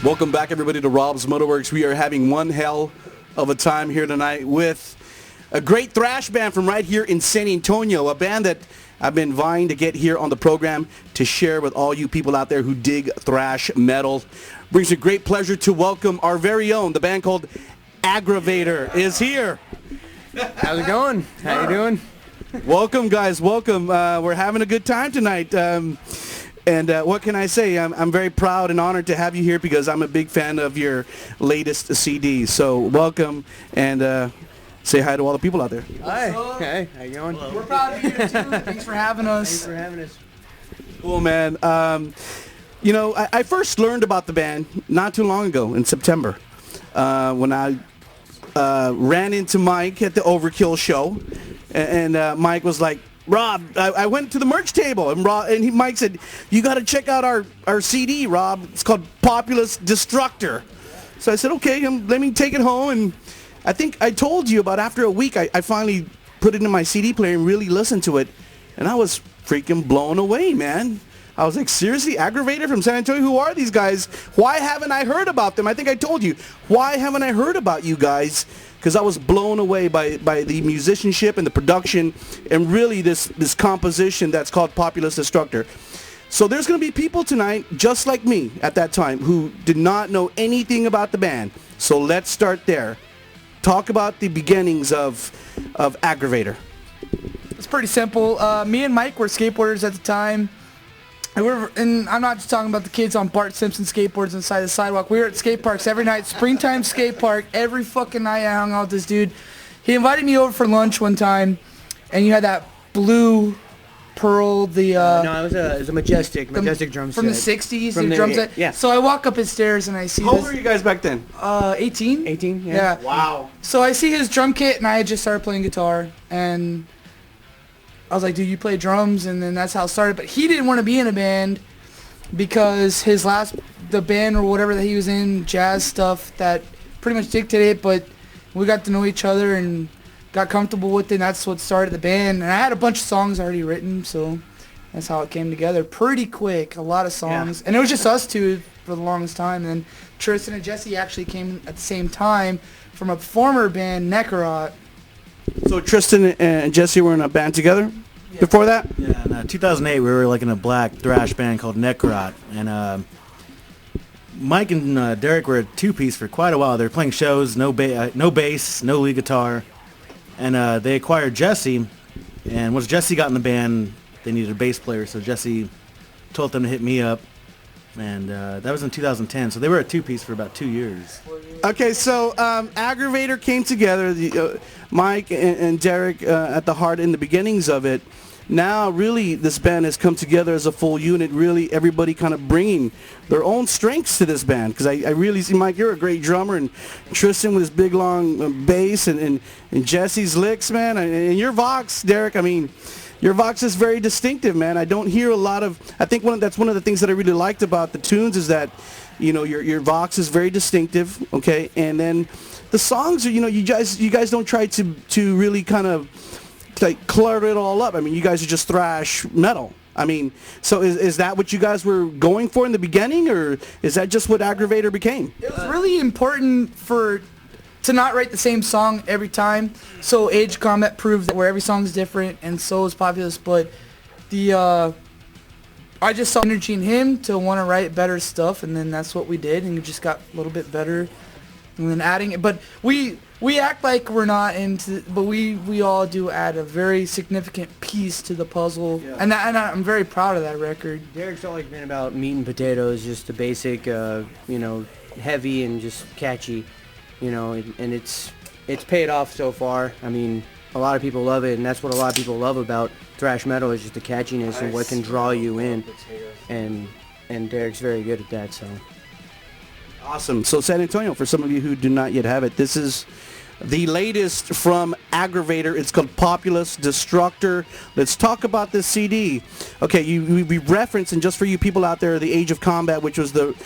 Welcome back, everybody, to Rob's MetalWorks. We are having one hell of a time here tonight with a great thrash band from right here in San Antonio, a band that I've been vying to get here on the program to share with all you people out there who dig thrash metal. Brings me great pleasure to welcome our very own, the band called Aggravator is here. How's it going? How you doing? Welcome, guys. Welcome. We're having a good time tonight. And what can I say? I'm very proud and honored to have you here because I'm a big fan of your latest CD. So welcome and say hi to all the people out there. Hi. Hey, how you going? We're proud of you too. Thanks for having us. Thanks for having us. Cool, man. You know, I first learned about the band not too long ago in September when I ran into Mike at the Overkill show. And Mike was like, Rob, I went to the merch table, and Mike said, you got to check out our CD, Rob. It's called Populist, Destructor. So I said, okay, let me take it home. And I think I told you about after a week, I finally put it in my CD player and really listened to it. And I was freaking blown away, man. I was like, seriously, Aggravator from San Antonio? Who are these guys? Why haven't I heard about them? I think I told you. Why haven't I heard about you guys? Because I was blown away by the musicianship and the production and really this composition that's called Populist Destructor. So there's going to be people tonight, just like me at that time, who did not know anything about the band. So let's start there. Talk about the beginnings of Aggravator. It's pretty simple. Me and Mike were skateboarders at the time. And I'm not just talking about the kids on Bart Simpson skateboards inside the sidewalk. We were at skate parks every night, springtime skate park. Every fucking night I hung out with this dude. He invited me over for lunch one time, and you had that blue pearl, No, it was a majestic drum set. From the 60s, the drum set. Yeah. So I walk up his stairs and I see How this. old were you guys back then? 18. 18, yeah. Yeah. Wow. So I see his drum kit, and I had just started playing guitar, and I was like, dude, you play drums, and then that's how it started. But he didn't want to be in a band because the band or whatever that he was in, jazz stuff, that pretty much dictated it. But we got to know each other and got comfortable with it, and that's what started the band. And I had a bunch of songs already written, so that's how it came together pretty quick, a lot of songs. Yeah. And it was just us two for the longest time. And then Tristan and Jesse actually came at the same time from a former band, Necrot. So Tristan and Jesse were in a band together before that? Yeah, in 2008 we were like in a black thrash band called Necrot, and Mike and Derek were a two-piece for quite a while. They were playing shows, no bass, no lead guitar, and they acquired Jesse, and once Jesse got in the band, they needed a bass player, so Jesse told them to hit me up, and that was in 2010, so they were a two-piece for about 2 years. Okay, so Aggravator came together, Mike and Derek at the heart in the beginnings of it. Now, really, this band has come together as a full unit, really everybody kind of bringing their own strengths to this band. Because I really see, Mike, you're a great drummer, and Tristan with his big, long bass, and Jesse's licks, man, and your Vox, Derek, I mean, your Vox is very distinctive, man. I don't hear a lot of, I think that's one of the things that I really liked about the tunes is that, you know, your Vox is very distinctive, okay? And then the songs are, you know, you guys don't try to really kind of like clutter it all up. I mean, you guys are just thrash metal. I mean, so is that what you guys were going for in the beginning, or is that just what Aggravator became? It was really important to not write the same song every time. So Age of Combat proves that where every song's different, and so is Populist. But I just saw energy in him to want to write better stuff, and then that's what we did, and it just got a little bit better. And then adding it, but we act like we're not into, but we all do add a very significant piece to the puzzle, yeah. and I'm very proud of that record. Derek's always been about meat and potatoes, just the basic, you know, heavy and just catchy, you know, and it's paid off so far. I mean, a lot of people love it, and that's what a lot of people love about thrash metal is just the catchiness and what can draw you in, and Derek's very good at that, so. Awesome. So San Antonio, for some of you who do not yet have it, this is the latest from Aggravator. It's called Populist, Destructor. Let's talk about this CD. Okay, we referenced, and just for you people out there, the Age of Combat, which was the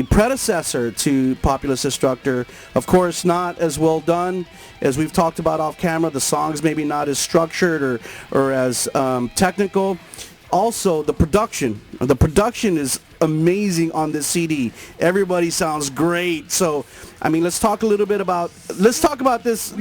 predecessor to Populist Destructor. Of course, not as well done as we've talked about off camera. The songs maybe not as structured or as technical. Also, the production. The production is amazing on this CD. Everybody sounds great. So, I mean, let's talk about this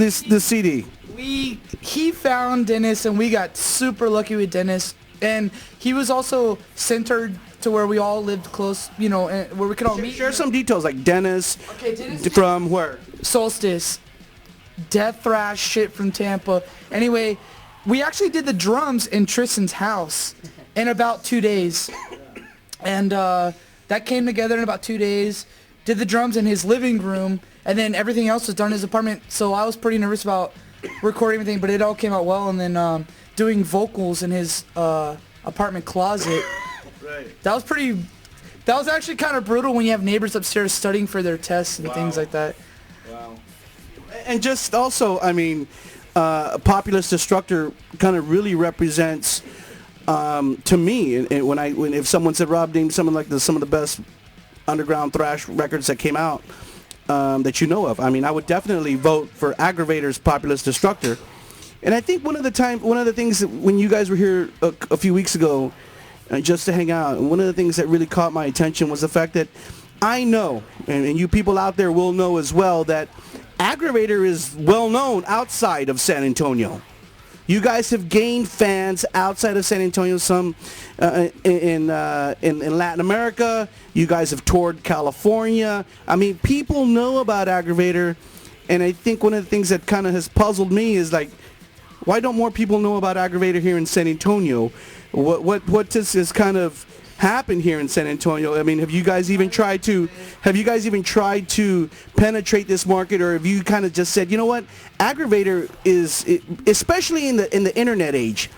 CD. He found Dennis, and we got super lucky with Dennis. And he was also centered to where we all lived close, you know, and where we could all meet. Share some details, like Dennis. Okay, Dennis from where? Solstice. Death thrash shit from Tampa. Anyway, we actually did the drums in Tristan's house in about 2 days. And that came together in about 2 days. Did the drums in his living room, and then everything else was done in his apartment. So I was pretty nervous about recording everything, but it all came out well. And then doing vocals in his apartment closet. Right. That was actually kind of brutal when you have neighbors upstairs studying for their tests and things like that. Wow. And just also, I mean, Populist Destructor kind of really represents, to me, and if someone said, Rob, name some of the best underground thrash records that came out that you know of. I mean, I would definitely vote for Aggravator's Populist Destructor. And I think one of the things that when you guys were here a few weeks ago, just to hang out, and one of the things that really caught my attention was the fact that I know, and you people out there will know as well, that Aggravator is well known outside of San Antonio. You guys have gained fans outside of San Antonio, some in Latin America. You guys have toured California. I mean, people know about Aggravator, and I think one of the things that kind of has puzzled me is like, why don't more people know about Aggravator here in San Antonio? What has kind of happened here in San Antonio? I mean, have you guys even tried to penetrate this market, or have you kind of just said, you know what, Aggravator is, especially in the internet age,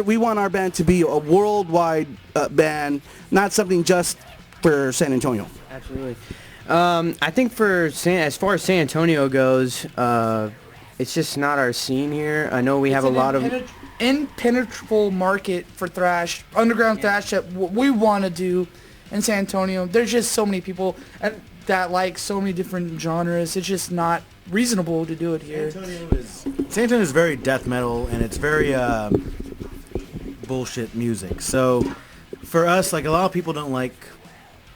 we want our band to be a worldwide band, not something just for San Antonio. Absolutely. I think as far as San Antonio goes, it's just not our scene here. I know we have a lot of impenetrable market for thrash, underground thrash that we want to do in San Antonio. There's just so many people that like so many different genres. It's just not reasonable to do it here. San Antonio is very death metal, and it's very bullshit music. So for us, like, a lot of people don't like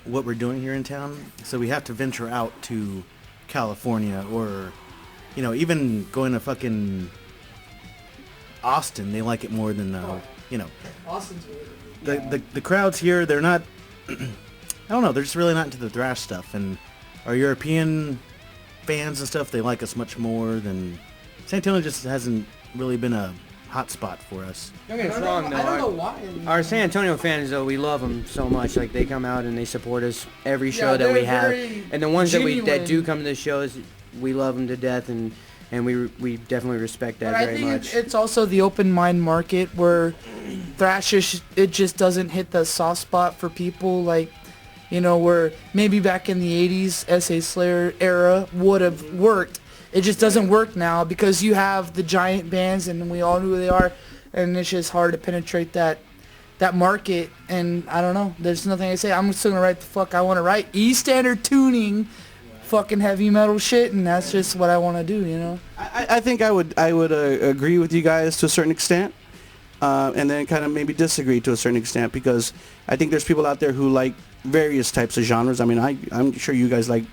what we're doing here in town, so we have to venture out to California, or, you know, even going to fucking Austin. They like it more than you know. Austin's the crowds here, they're not I don't know, they're just really not into the thrash stuff, and our European fans and stuff, they like us much more than San Antonio. Just hasn't really been a hot spot for us. Don't get us wrong, though. I don't know why. Our San Antonio fans, though, we love them so much. Like, they come out and they support us every show that we have, and the ones that do come to the shows, we love them to death, and we definitely respect that very much. I think it's also the open mind market where thrash it just doesn't hit the soft spot for people, like, you know, where maybe back in the 80s S.A. Slayer era would have worked. It just doesn't work now because you have the giant bands and we all know who they are, and it's just hard to penetrate that market. And I don't know, there's nothing I say. I'm still gonna write the fuck I want to write. E-standard tuning, fucking heavy metal shit, and that's just what I want to do, you know. I think I would agree with you guys to a certain extent, and then kind of maybe disagree to a certain extent, because I think there's people out there who like various types of genres. I mean, I'm sure you guys like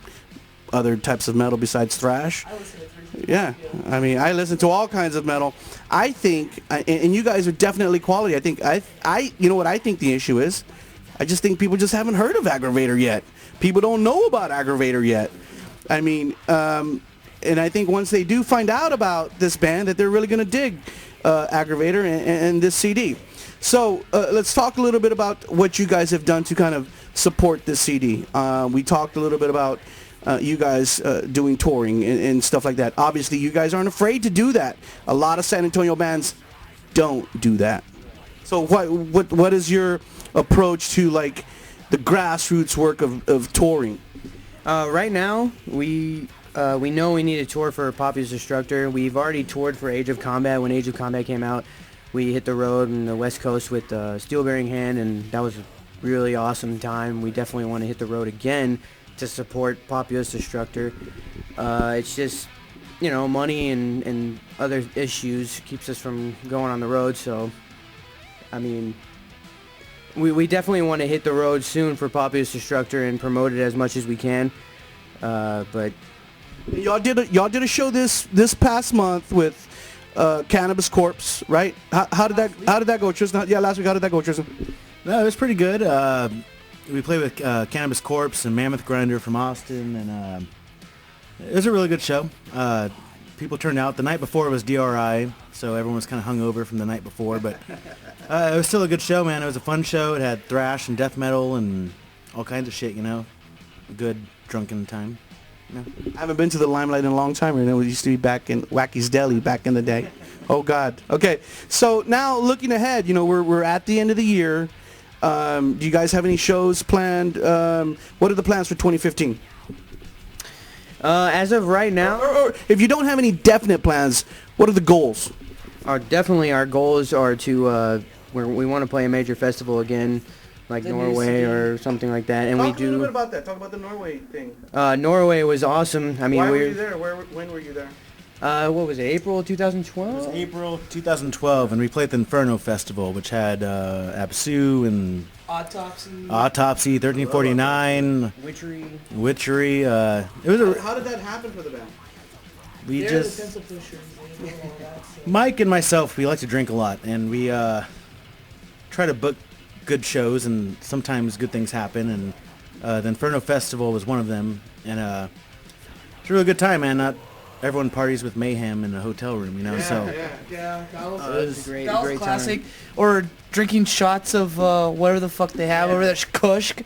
other types of metal besides thrash. I listen to Yeah, I mean, I listen to all kinds of metal. I think, and you guys are definitely quality. I think you know what I think the issue is? I just think people just haven't heard of Aggravator yet. People don't know about Aggravator yet. I mean, and I think once they do find out about this band, that they're really going to dig Aggravator and this CD. So let's talk a little bit about what you guys have done to kind of support this CD. We talked a little bit about you guys doing touring and stuff like that. Obviously, you guys aren't afraid to do that. A lot of San Antonio bands don't do that. So what is your approach to, like, the grassroots work of touring? Right now, we know we need a tour for Populist Destructor. We've already toured for Age of Combat. When Age of Combat came out, we hit the road in the West Coast with Steel Bearing Hand, and that was a really awesome time. We definitely want to hit the road again to support Populist Destructor. It's just, you know, money and other issues keeps us from going on the road. So, I mean, we definitely want to hit the road soon for Populist Destructor and promote it as much as we can. But y'all did a show this past month with Cannabis Corpse, right? How did that go, Tristan? Yeah, last week. How did that go, Tristan? No, it was pretty good. We played with Cannabis Corpse and Mammoth Grinder from Austin, and it was a really good show. People turned out. The night before was DRI, so everyone was kind of hungover from the night before, but it was still a good show, man. It was a fun show. It had thrash and death metal and all kinds of shit, you know. A good drunken time. You know? I haven't been to the Limelight in a long time. It used to be back in Wacky's Deli back in the day. Oh God. Okay, so now looking ahead, you know, we're at the end of the year. Do you guys have any shows planned? What are the plans for 2015? as of right now, Or if you don't have any definite plans, what are the goals? definitely our goals are to we want to play a major festival again, like Norway or something like that, and Talk we a little bit do. about that. Talk about the Norway thing. Norway was awesome. I mean, Why were you there? When were you there? What was it? April It was 2012. April 2012, and we played the Inferno Festival, which had Absu and Autopsy, 1349, Witchery. It was How did that happen for the band? we just Mike and myself, we like to drink a lot, and we try to book good shows, and sometimes good things happen, and the Inferno Festival was one of them, and it's a really good time, man. Not everyone parties with mayhem in a hotel room, you know. Yeah, that was, It was a great, that was great classic. time. Or drinking shots of whatever the fuck they have over there, Kushk,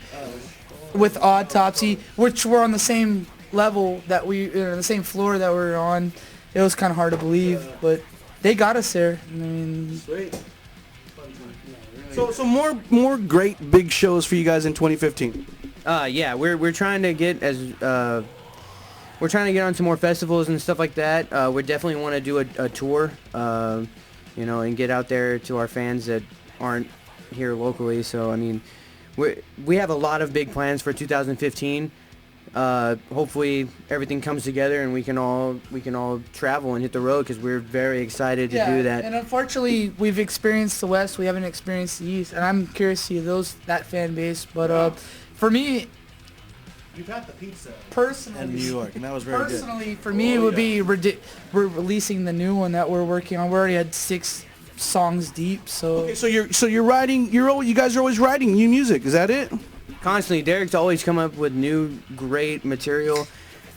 with Autopsy, which were on the same level that the same floor that we were on. It was kind of hard to believe, but they got us there. I mean, Sweet. So more great big shows for you guys in 2015. Yeah, we're trying to get we're trying to get on some more festivals and stuff like that. We definitely want to do a tour, you know, and get out there to our fans that aren't here locally. So I mean, we have a lot of big plans for 2015. Hopefully everything comes together and we can all travel and hit the road, because we're very excited to do that. And unfortunately, we've experienced the West, we haven't experienced the East, and I'm curious to see that fan base. But for me, You've had the pizza personally, in New York, and that was very good. personally, for me, it would be we're releasing the new one that we're working on. We already had 6 songs deep, so. Okay, so you're writing. You guys are always writing new music. Is that it? Constantly, Derek's always come up with new great material,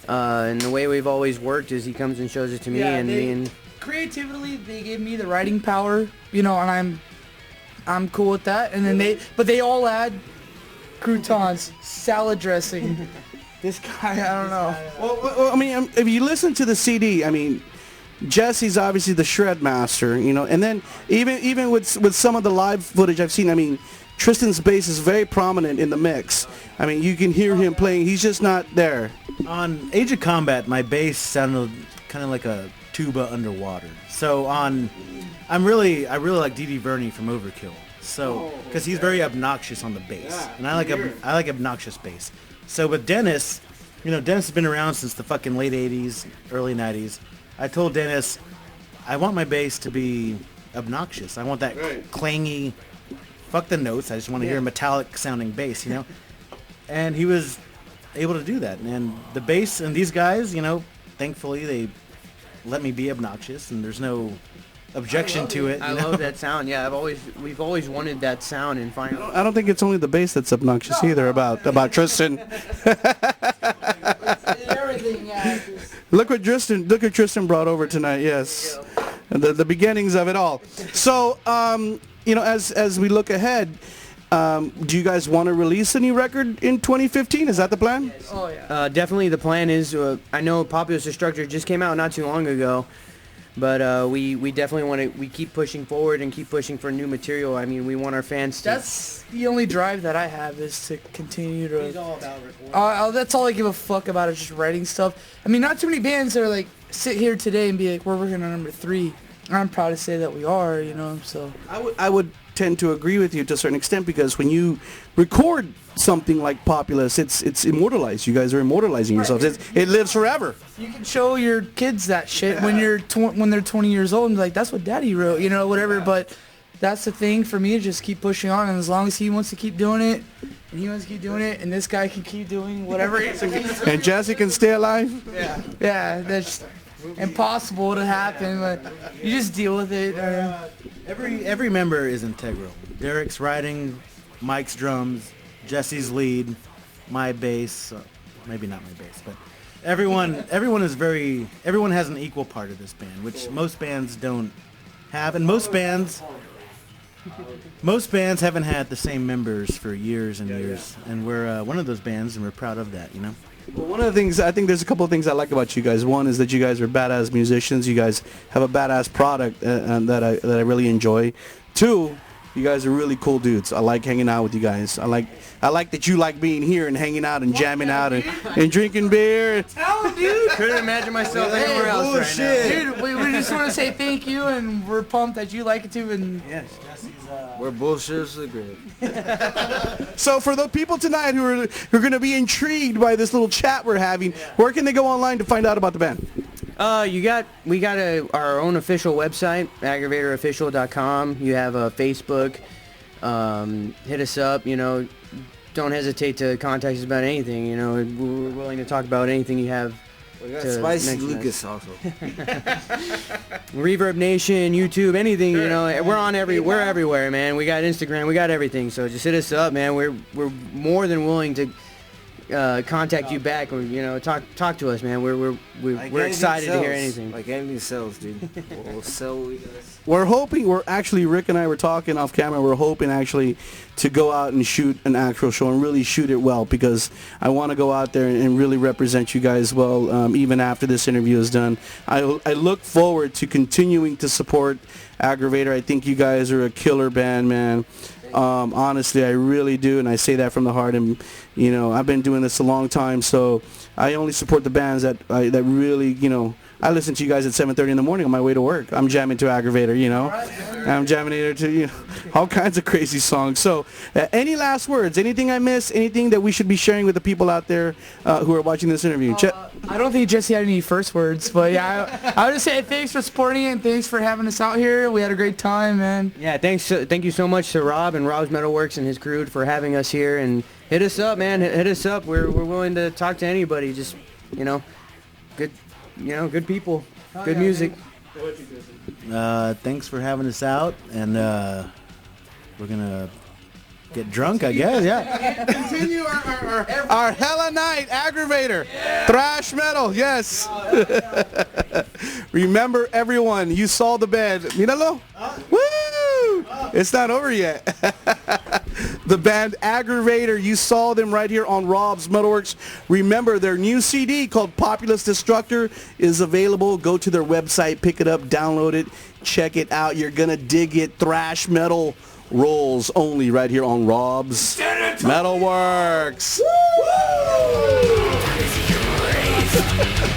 and the way we've always worked is he comes and shows it to me, and creatively, they gave me the writing power, you know, and I'm cool with that. And then they all add croutons, salad dressing. This guy, I don't know. Well, I mean, if you listen to the CD, I mean, Jesse's obviously the shred master, you know, and then even with some of the live footage I've seen, I mean, Tristan's bass is very prominent in the mix. I mean, you can hear him playing. He's just not there. On Age of Combat, my bass sounded kind of like a tuba underwater. So I really like D.D. Verney from Overkill. So, because he's very obnoxious on the bass, and I like obnoxious bass. So with Dennis, you know, Dennis has been around since the fucking late '80s, early '90s. I told Dennis, I want my bass to be obnoxious. I want that clangy. Fuck the notes. I just want to hear a metallic sounding bass, you know. And he was able to do that. And the bass and these guys, you know, thankfully they let me be obnoxious, and there's no objection to it. I love that sound. Yeah, we've always wanted that sound, and finally. I don't think it's only the bass that's obnoxious either about Tristan. Everything, yeah. Look what Tristan brought over tonight. Yes, and the beginnings of it all. So, you know, as we look ahead, do you guys want to release a new record in 2015? Is that the plan? Oh yeah. Definitely the plan is. I know Populist Destructor just came out not too long ago, but we definitely want to. We keep pushing forward and keep pushing for new material. I mean, we want our fans to. That's the only drive that I have, is to continue to. He's all about recording. That's all I give a fuck about, is just writing stuff. I mean, not too many bands are like sit here today and be like, we're working on number 3. I'm proud to say that we are, you know. So I would tend to agree with you to a certain extent, because when you record something like Populist, it's immortalized. You guys are immortalizing yourselves. It lives forever. you can show your kids that shit when they're 20 years old and be like, that's what Daddy wrote, you know, whatever. But that's the thing for me, to just keep pushing on, and as long as he wants to keep doing it, and he wants to keep doing it, and this guy can keep doing whatever he's doing. And Jesse can stay alive? Yeah, that's impossible to happen, but you just deal with it. Every member is integral. Derek's writing, Mike's drums, Jesse's lead, my bass, maybe not my bass, but everyone has an equal part of this band, which most bands don't have, and most bands haven't had the same members for years and years, and we're one of those bands, and we're proud of that, you know. Well, one of the things, I think there's a couple of things I like about you guys. One is that you guys are badass musicians. You guys have a badass product and that I really enjoy. Two, you guys are really cool dudes. I like hanging out with you guys. I like that you like being here and hanging out and jamming out and drinking beer. Oh, dude! Couldn't imagine myself anywhere else right now. Dude, we just want to say thank you, and we're pumped that you like it too. And Yes, Jesse's. We're bullshitters great. So for the people tonight who are going to be intrigued by this little chat we're having, where can they go online to find out about the band? We got our own official website, aggravatorofficial.com. You have a Facebook. Hit us up. You know, don't hesitate to contact us about anything. You know, we're willing to talk about anything you have. We got to Spicy mention us. Lucas also. Reverb Nation, YouTube, anything. You know, we're everywhere, man. We got Instagram, we got everything. So just hit us up, man. We're more than willing to contact you back, or you know, talk to us, man. We're excited to hear anything. Like anything sells, dude. We'll sell what we got. We're actually, Rick and I were talking off camera, we're hoping actually to go out and shoot an actual show and really shoot it well, because I want to go out there and really represent you guys well, even after this interview is done. I look forward to continuing to support Aggravator. I think you guys are a killer band, man. Honestly, I really do, and I say that from the heart. And you know, I've been doing this a long time, so I only support the bands that really, you know. I listen to you guys at 7:30 in the morning on my way to work. I'm jamming to Aggravator, you know. I'm jamming to, you know, all kinds of crazy songs. So, any last words? Anything I missed? Anything that we should be sharing with the people out there who are watching this interview? I don't think Jesse had any first words, but yeah, I would just say thanks for supporting it and thanks for having us out here. We had a great time, man. Yeah, thank you so much to Rob and Rob's MetalWorks and his crew for having us here. And hit us up, man. Hit us up. We're willing to talk to anybody. Just, you know, good people, good music. Thanks for having us out, and we're gonna get drunk, I guess. Yeah. Continue our Hella Night Aggravator. Thrash metal, yes. Remember, everyone, you saw the band. Míralo. Woo! It's not over yet. The band Aggravator, you saw them right here on Rob's MetalWorks. Remember, their new CD called Populist, Destructor is available. Go to their website, pick it up, download it, check it out. You're going to dig it. Thrash metal rolls only right here on Rob's MetalWorks. Woo!